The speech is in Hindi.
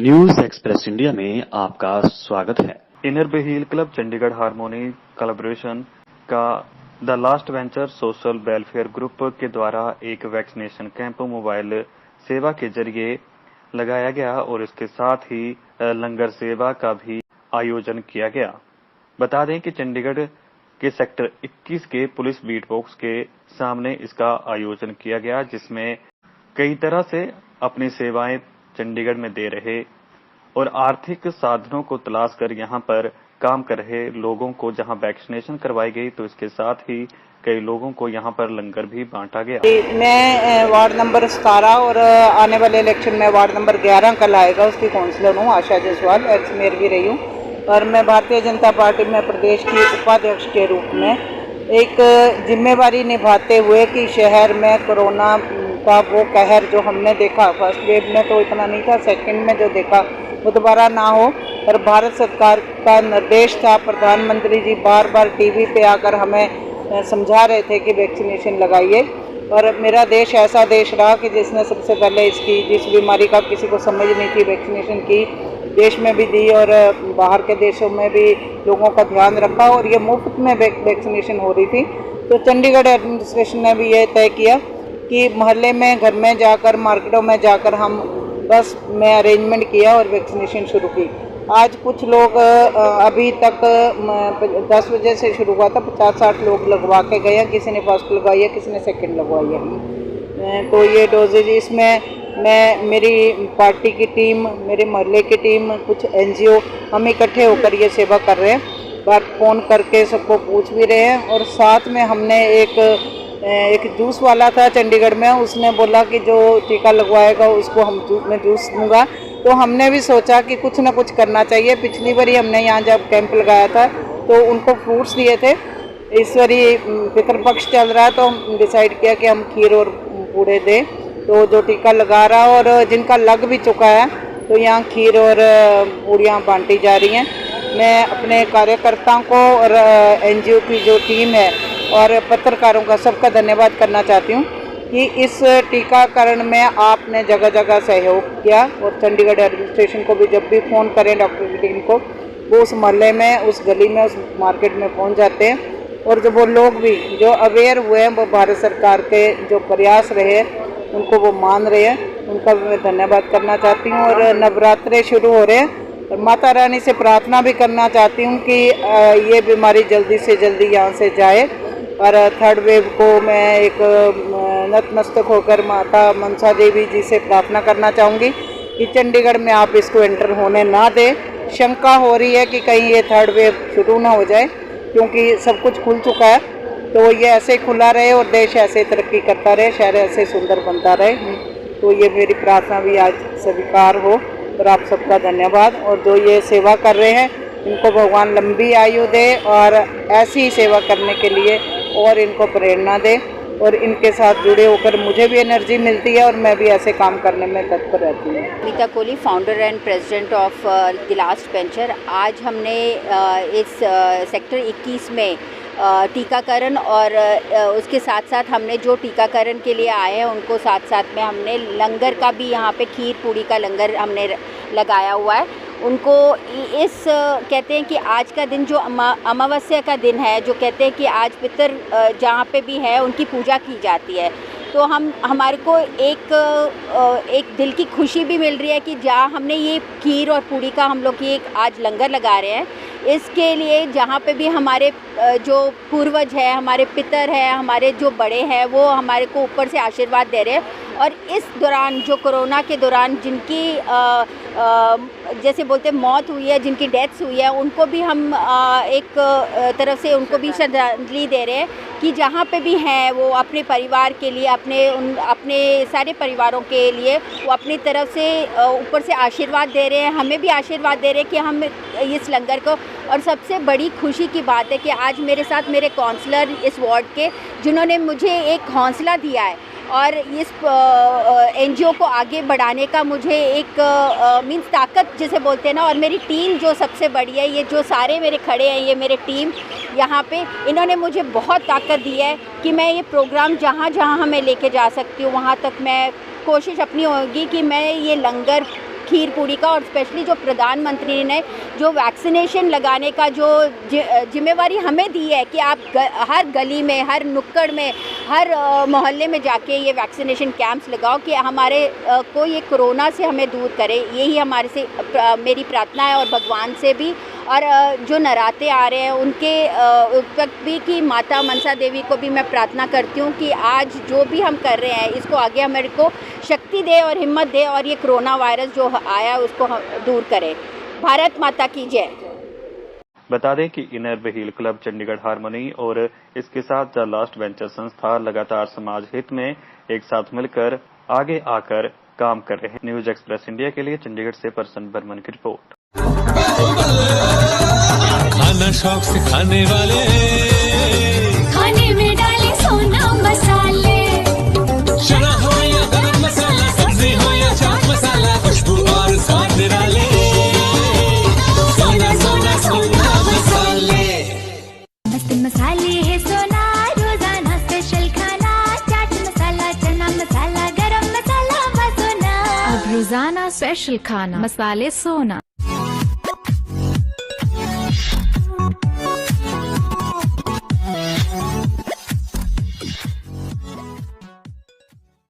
न्यूज एक्सप्रेस इंडिया में आपका स्वागत है। Inner wheel club Chandigarh harmony collaboration का the last venture social welfare group के द्वारा एक वैक्सीनेशन कैंप मोबाइल सेवा के जरिए लगाया गया और इसके साथ ही लंगर सेवा का भी आयोजन किया गया। बता दें कि चंडीगढ़ के सेक्टर 21 के पुलिस बीट बॉक्स के सामने इसका आयोजन किया गया, जिसमें कई तरह से अपनी सेवाएं चंडीगढ़ में दे रहे और आर्थिक साधनों को तलाश कर यहां पर काम कर रहे लोगों को जहां वैक्सीनेशन करवाई गई, तो इसके साथ ही कई लोगों को यहां पर लंगर भी बांटा गया। मैं वार्ड नंबर 17 और आने वाले इलेक्शन में वार्ड नंबर 11 कल आएगा, उसकी काउंसलर हूँ आशा जायसवाल, एक्स मेयर भी रही हूँ और मैं भारतीय जनता पार्टी में प्रदेश की उपाध्यक्ष के रूप में एक जिम्मेवारी निभाते हुए कि शहर में कोरोना का वो कहर जो हमने देखा फर्स्ट वेव में तो इतना नहीं था, सेकंड में जो देखा वो दोबारा ना हो। और भारत सरकार का निर्देश था, प्रधानमंत्री जी बार बार टीवी पे आकर हमें समझा रहे थे कि वैक्सीनेशन लगाइए। और मेरा देश ऐसा देश रहा कि जिसने सबसे पहले इसकी जिस बीमारी का किसी को समझ नहीं थी वैक्सीनेशन की देश में भी दी और बाहर के देशों में भी लोगों का ध्यान रखा और ये मुफ्त में वैक्सीनेशन हो रही थी। तो चंडीगढ़ एडमिनिस्ट्रेशन ने भी ये तय किया कि मोहल्ले में, घर में जाकर, मार्केटों में जाकर हम बस में अरेंजमेंट किया और वैक्सीनेशन शुरू की। आज कुछ लोग अभी तक 10 बजे से शुरू हुआ था, 50-60 लोग लगवा के गए हैं, किसी ने फर्स्ट लगवाई है, किसी ने सेकंड लगवाई है। तो ये डोजेज इसमें मैं, मेरी पार्टी की टीम, मेरे मोहल्ले की टीम, कुछ NGO हम इकट्ठे होकर ये सेवा कर रहे हैं। बार फ़ोन करके सबको पूछ भी रहे हैं और साथ में हमने एक जूस वाला था चंडीगढ़ में, उसने बोला कि जो टीका लगवाएगा उसको मैं जूस दूंगा। तो हमने भी सोचा कि कुछ ना कुछ करना चाहिए। पिछली बारी हमने यहाँ जब कैंप लगाया था तो उनको फ्रूट्स दिए थे, इस बारी पितृपक्ष चल रहा है तो हम डिसाइड किया कि हम खीर और पूड़े दें। तो जो टीका लगा रहा और जिनका लग भी चुका है तो यहाँ खीर और पूड़ियाँ बांटी जा रही हैं। मैं अपने कार्यकर्ताओं को और NGO की जो टीम है और पत्रकारों का सबका धन्यवाद करना चाहती हूँ कि इस टीकाकरण में आपने जगह जगह सहयोग किया और चंडीगढ़ एडमिनिस्ट्रेशन को भी जब भी फ़ोन करें डॉक्टर की टीम को, वो उस मोहल्ले में, उस गली में, उस मार्केट में पहुँच जाते हैं। और जो वो लोग भी जो अवेयर हुए हैं, वो भारत सरकार के जो प्रयास रहे उनको वो मान रहे हैं, उनका भी मैं धन्यवाद करना चाहती हूँ। और नवरात्रे शुरू हो रहे हैं और माता रानी से प्रार्थना भी करना चाहती हूँ कि ये बीमारी जल्दी से जल्दी यहाँ से जाए। और थर्ड वेव को मैं एक नतमस्तक होकर माता मनसा देवी जी से प्रार्थना करना चाहूँगी कि चंडीगढ़ में आप इसको एंटर होने ना दें। शंका हो रही है कि कहीं ये थर्ड वेव शुरू ना हो जाए, क्योंकि सब कुछ खुल चुका है। तो ये ऐसे खुला रहे और देश ऐसे तरक्की करता रहे, शहर ऐसे सुंदर बनता रहे। तो ये मेरी प्रार्थना भी आज स्वीकार हो और आप सबका धन्यवाद। और जो ये सेवा कर रहे हैं इनको भगवान लंबी आयु दे और ऐसी ही सेवा करने के लिए और इनको प्रेरणा दे और इनके साथ जुड़े होकर मुझे भी एनर्जी मिलती है और मैं भी ऐसे काम करने में तत्पर रहती हूँ। Nita Kohli, founder and president of the last venture. आज हमने इस सेक्टर 21 में टीकाकरण और उसके साथ साथ हमने जो टीकाकरण के लिए आए हैं उनको साथ साथ में हमने लंगर का भी, यहाँ पे खीर पूड़ी का लंगर हमने लगाया हुआ है। उनको इस कहते हैं कि आज का दिन जो अमावस्या का दिन है, जो कहते हैं कि आज पितर जहाँ पे भी है उनकी पूजा की जाती है। तो हमारे को एक दिल की खुशी भी मिल रही है कि जहाँ हमने ये खीर और पूड़ी का हम लोग ये आज लंगर लगा रहे हैं, इसके लिए जहाँ पे भी हमारे जो पूर्वज है, हमारे पितर हैं, हमारे जो बड़े हैं, वो हमारे को ऊपर से आशीर्वाद दे रहे हैं। और इस दौरान जो कोरोना के दौरान जिनकी जैसे बोलते मौत हुई है, जिनकी डेथ्स हुई है, उनको भी हम एक तरफ से उनको भी श्रद्धांजलि दे रहे हैं कि जहाँ पे भी हैं वो अपने परिवार के लिए, अपने सारे परिवारों के लिए वो अपनी तरफ से ऊपर से आशीर्वाद दे रहे हैं, हमें भी आशीर्वाद दे रहे हैं कि हम इस लंगर को। और सबसे बड़ी खुशी की बात है कि आज मेरे साथ मेरे काउंसलर इस वार्ड के, जिन्होंने मुझे एक हौसला दिया है और इस NGO को आगे बढ़ाने का मुझे एक मीन्स ताकत जिसे बोलते हैं ना। और मेरी टीम जो सबसे बड़ी है, ये जो सारे मेरे खड़े हैं, ये मेरे टीम यहाँ पे, इन्होंने मुझे बहुत ताकत दी है कि मैं ये प्रोग्राम जहाँ जहाँ मैं लेके जा सकती हूँ वहाँ तक मैं कोशिश अपनी होगी कि मैं ये लंगर खीर पूड़ी का, और स्पेशली जो प्रधानमंत्री ने जो वैक्सीनेशन लगाने का जो जिम्मेवारी हमें दी है कि आप हर गली में, हर नुक्कड़ में, हर मोहल्ले में जाके ये वैक्सीनेशन कैंप्स लगाओ कि हमारे को ये कोरोना से हमें दूर करे। यही हमारे से मेरी प्रार्थना है, और भगवान से भी, और जो नराते आ रहे हैं उनके वक्त भी कि माता मनसा देवी को भी मैं प्रार्थना करती हूँ कि आज जो भी हम कर रहे हैं इसको आगे हमारे को शक्ति दे और हिम्मत दे, और ये कोरोना वायरस जो आया उसको दूर करे। भारत माता की जय। बता दें कि inner wheel club Chandigarh harmony और इसके साथ द लास्ट वेंचर संस्था लगातार समाज हित में एक साथ मिलकर आगे आकर काम कर रहे हैं। न्यूज एक्सप्रेस इंडिया के लिए चंडीगढ़ से परसन बर्मन की रिपोर्ट। खाना शौक से खाने वाले, खाने में डाले सोना मसाले, चना हो या गरम मसाला, सब्जी हो या चाट मसाला, खुशबू और स्वाद निराले, सोना सोना सोना मसाले। मस्त मसाले है सोना, रोजाना स्पेशल खाना, चाट मसाला, चना मसाला, गरम मसाला, सोना। अब रोजाना स्पेशल खाना, मसाले सोना।